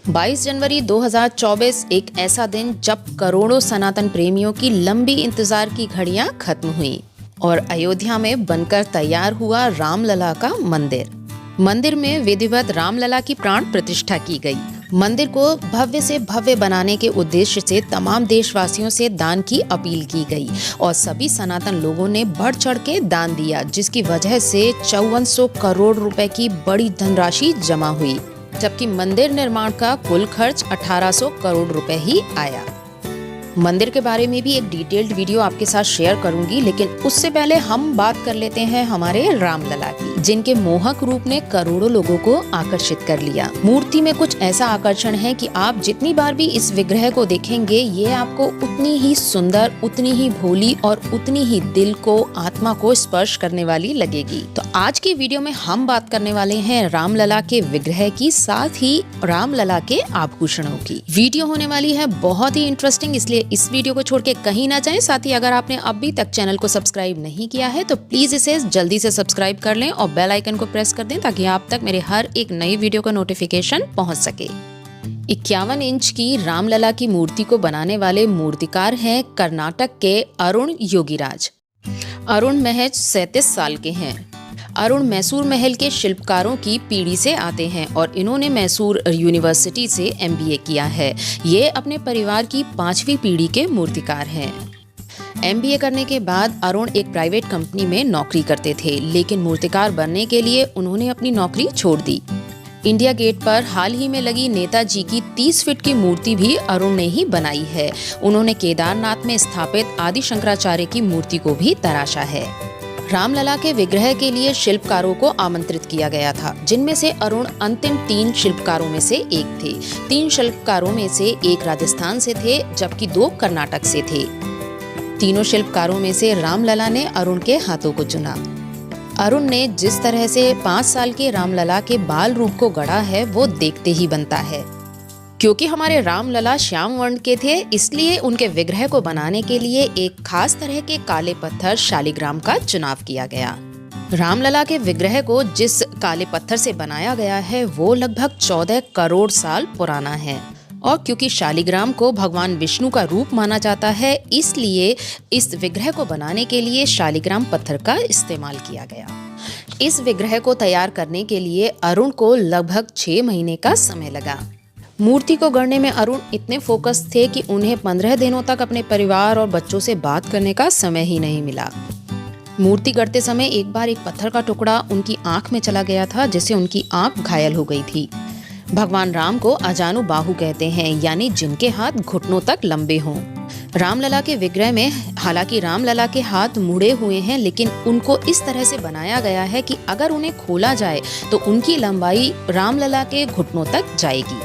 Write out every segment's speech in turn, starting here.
22 जनवरी 2024 एक ऐसा दिन जब करोड़ों सनातन प्रेमियों की लंबी इंतजार की घड़ियां खत्म हुई और अयोध्या में बनकर तैयार हुआ रामलला का मंदिर। मंदिर में विधिवत रामलला की प्राण प्रतिष्ठा की गई। मंदिर को भव्य से भव्य बनाने के उद्देश्य से तमाम देशवासियों से दान की अपील की गई और सभी सनातन लोगों ने बढ़ चढ़ के दान दिया, जिसकी वजह से 5400 करोड़ रुपए की बड़ी धनराशि जमा हुई, जबकि मंदिर निर्माण का कुल खर्च 1800 करोड़ रुपए ही आया। मंदिर के बारे में भी एक डिटेल्ड वीडियो आपके साथ शेयर करूंगी, लेकिन उससे पहले हम बात कर लेते हैं हमारे रामलला की, जिनके मोहक रूप ने करोड़ों लोगों को आकर्षित कर लिया। मूर्ति में कुछ ऐसा आकर्षण है कि आप जितनी बार भी इस विग्रह को देखेंगे, ये आपको उतनी ही सुंदर, उतनी ही भोली और उतनी ही दिल को, आत्मा को स्पर्श करने वाली लगेगी। तो आज की वीडियो में हम बात करने वाले हैं रामलला के विग्रह की, साथ ही रामलला के आभूषणों की। वीडियो होने वाली है बहुत ही इंटरेस्टिंग, इसलिए इस वीडियो को छोड़ के कहीं ना जाएं। साथ ही अगर आपने अभी तक चैनल को सब्सक्राइब नहीं किया है तो प्लीज इसे जल्दी से सब्सक्राइब कर लें और बेल आइकन को प्रेस कर दें, ताकि आप तक मेरे हर एक नई वीडियो का नोटिफिकेशन पहुंच सके। 51 इंच की रामलला की मूर्ति को बनाने वाले मूर्तिकार हैं कर्नाटक के अरुण योगीराज। अरुण महज 37 साल के हैं। अरुण मैसूर महल के शिल्पकारों की पीढ़ी से आते हैं और इन्होंने मैसूर यूनिवर्सिटी से MBA किया है। ये अपने परिवार की 5वीं पीढ़ी के मूर्तिकार हैं। MBA करने के बाद अरुण एक प्राइवेट कंपनी में नौकरी करते थे, लेकिन मूर्तिकार बनने के लिए उन्होंने अपनी नौकरी छोड़ दी। इंडिया गेट पर हाल ही में लगी नेताजी की 30 फीट की मूर्ति भी अरुण ने ही बनाई है। उन्होंने केदारनाथ में स्थापित आदि शंकराचार्य की मूर्ति को भी तराशा है। रामलला के विग्रह के लिए शिल्पकारों को आमंत्रित किया गया था, जिनमें से अरुण अंतिम 3 शिल्पकारों में से एक थे। 3 शिल्पकारों में से एक राजस्थान से थे, जबकि 2 कर्नाटक से थे। तीनों शिल्पकारों में से रामलला ने अरुण के हाथों को चुना। अरुण ने जिस तरह से 5 साल के रामलला के बाल रूप को गढ़ा है, वो देखते ही बनता है। क्योंकि हमारे रामलला श्याम वर्ण के थे, इसलिए उनके विग्रह को बनाने के लिए एक खास तरह के काले पत्थर शालिग्राम का चुनाव किया गया। रामलला के विग्रह को जिस काले पत्थर से बनाया गया है, वो लगभग 14 करोड़ साल पुराना है। और क्योंकि शालिग्राम को भगवान विष्णु का रूप माना जाता है, इसलिए इस विग्रह को बनाने के लिए शालिग्राम पत्थर का इस्तेमाल किया गया। इस विग्रह को तैयार करने के लिए अरुण को लगभग 6 महीने का समय लगा। मूर्ति को गढ़ने में अरुण इतने फोकस थे कि उन्हें 15 दिनों तक अपने परिवार और बच्चों से बात करने का समय ही नहीं मिला। मूर्ति गढ़ते समय एक बार एक पत्थर का टुकड़ा उनकी आंख में चला गया था, जिससे उनकी आंख घायल हो गई थी। भगवान राम को अजानु बाहु कहते हैं, यानी जिनके हाथ घुटनों तक लंबे हों। रामलला के विग्रह में हालांकि रामलला के हाथ मुड़े हुए हैं, लेकिन उनको इस तरह से बनाया गया है कि अगर उन्हें खोला जाए तो उनकी लंबाई रामलला के घुटनों तक जाएगी।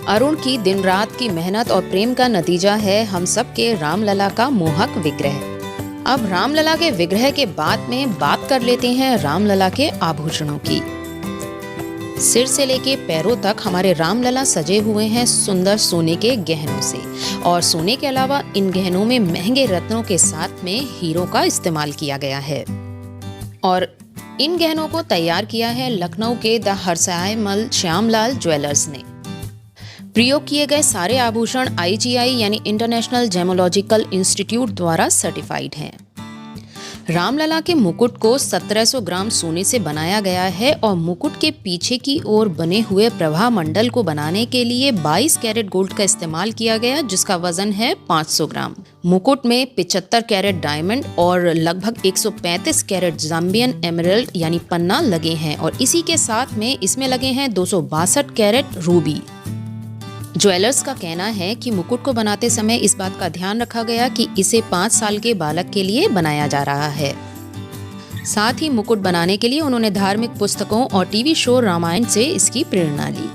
अरुण की दिन रात की मेहनत और प्रेम का नतीजा है हम सब के रामलला का मोहक विग्रह। अब रामलला के विग्रह के बाद में बात कर लेते हैं रामलला के आभूषणों की। सिर से लेके पैरों तक हमारे रामलला सजे हुए हैं सुंदर सोने के गहनों से, और सोने के अलावा इन गहनों में महंगे रत्नों के साथ में हीरों का इस्तेमाल किया गया है। और इन गहनों को तैयार किया है लखनऊ के द हरसायमल श्यामलाल ज्वेलर्स ने। प्रयोग किए गए सारे आभूषण IGI यानी इंटरनेशनल जेमोलॉजिकल इंस्टीट्यूट द्वारा सर्टिफाइड हैं। रामलला के मुकुट को 1700 ग्राम सोने से बनाया गया है और मुकुट के पीछे की ओर बने हुए प्रभा मंडल को बनाने के लिए 22 कैरेट गोल्ड का इस्तेमाल किया गया, जिसका वजन है 500 ग्राम। मुकुट में 75 कैरेट डायमंड और लगभग 135 कैरेट जाम्बियन एमरल्ड यानी पन्ना लगे हैं, और इसी के साथ में इसमें लगे हैं 262 कैरेट रूबी। ज्वेलर्स का कहना है कि मुकुट को बनाते समय इस बात का ध्यान रखा गया कि इसे 5 साल के बालक के लिए बनाया जा रहा है। साथ ही मुकुट बनाने के लिए उन्होंने धार्मिक पुस्तकों और टीवी शो रामायण से इसकी प्रेरणा ली।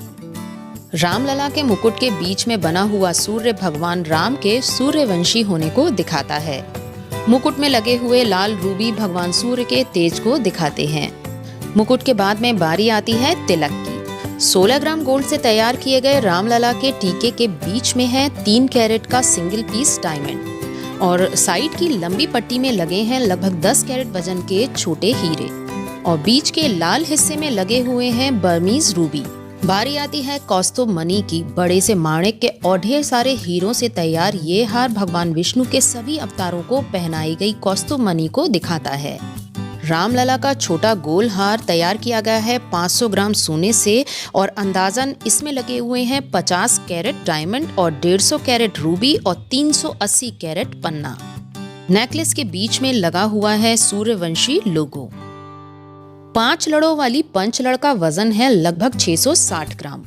रामलला के मुकुट के बीच में बना हुआ सूर्य भगवान राम के सूर्यवंशी होने को दिखाता है। मुकुट में लगे हुए लाल रूबी भगवान सूर्य के तेज को दिखाते हैं। मुकुट के बाद में बारी आती है तिलक की। 16 ग्राम गोल्ड से तैयार किए गए रामलला के टीके के बीच में है 3 कैरेट का सिंगल पीस डायमंड, और साइड की लंबी पट्टी में लगे हैं लगभग 10 कैरेट वजन के छोटे हीरे, और बीच के लाल हिस्से में लगे हुए हैं बर्मीज रूबी। बारी आती है कौस्तुभ मणि की। बड़े से माणिक और ढेर सारे हीरों से तैयार ये हार भगवान विष्णु के सभी अवतारों को पहनाई गई कौस्तुभ मणि को दिखाता है। रामलला का छोटा गोल हार तैयार किया गया है 500 ग्राम सोने से और अंदाजन इसमें लगे हुए हैं 50 कैरेट डायमंड और 150 कैरेट रूबी और 380 कैरेट पन्ना। नेकलेस के बीच में लगा हुआ है सूर्यवंशी लोगो। 5 लड़ों वाली पंचलड़ का वजन है लगभग 660 ग्राम।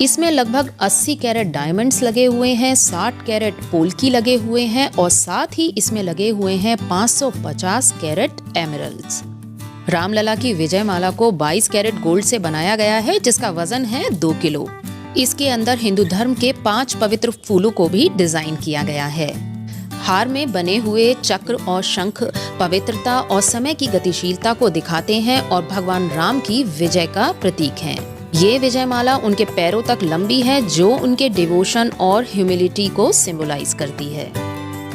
इसमें लगभग 80 कैरेट डायमंड्स लगे हुए हैं, 60 कैरेट पोल्की लगे हुए हैं और साथ ही इसमें लगे हुए हैं 550 कैरेट एमरल्ड्स। रामलला की विजय माला को 22 कैरेट गोल्ड से बनाया गया है, जिसका वजन है 2 किलो। इसके अंदर हिंदू धर्म के 5 पवित्र फूलों को भी डिजाइन किया गया है। हार में बने हुए चक्र और शंख पवित्रता और समय की गतिशीलता को दिखाते हैं और भगवान राम की विजय का प्रतीक हैं। ये विजय माला उनके पैरों तक लंबी है, जो उनके डिवोशन और ह्यूमिलिटी को सिंबलाइज करती है।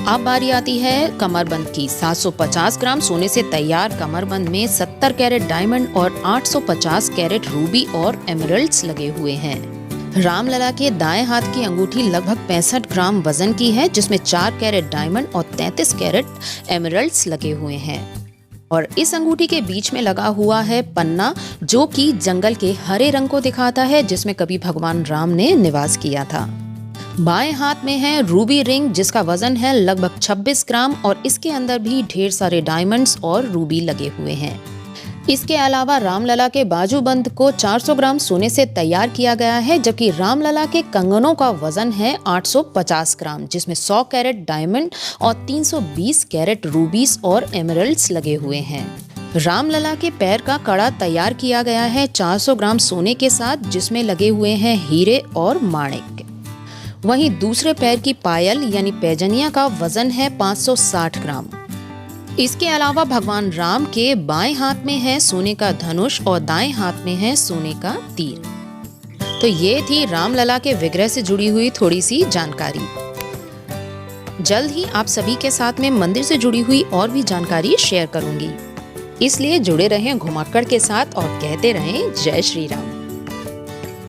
अब बारी आती है कमरबंद की। 750 ग्राम सोने से तैयार कमरबंद में 70 कैरेट डायमंड और 850 कैरेट रूबी और एमरल्ड्स लगे हुए हैं। रामलला के दाएं हाथ की अंगूठी लगभग 65 ग्राम वजन की है, जिसमें 4 कैरेट डायमंड और 33 कैरेट एमरल्ड्स लगे हुए हैं और इस अंगूठी के बीच में लगा हुआ है पन्ना, जो कि जंगल के हरे रंग को दिखाता है, जिसमें कभी भगवान राम ने निवास किया था। बाएं हाथ में है रूबी रिंग, जिसका वजन है लगभग 26 ग्राम और इसके अंदर भी ढेर सारे डायमंड्स और रूबी लगे हुए हैं। इसके अलावा रामलला के बाजूबंद को 400 ग्राम सोने से तैयार किया गया है, जबकि रामलला के कंगनों का वजन है 850 ग्राम, जिसमें 100 कैरेट डायमंड और 320 कैरेट रूबीज और एमरल्ड्स लगे हुए हैं। रामलला के पैर का कड़ा तैयार किया गया है 400 ग्राम सोने के साथ, जिसमें लगे हुए हैं हीरे और माणिक। वहीं दूसरे पैर की पायल यानी पैजनिया का वजन है 560 ग्राम। इसके अलावा भगवान राम के बाएं हाथ में है सोने का धनुष और दाएं हाथ में है सोने का तीर। तो ये थी रामलला के विग्रह से जुड़ी हुई थोड़ी सी जानकारी। जल्द ही आप सभी के साथ में मंदिर से जुड़ी हुई और भी जानकारी शेयर करूंगी, इसलिए जुड़े रहें घुमाक्कड़ के साथ और कहते रहें जय श्री राम।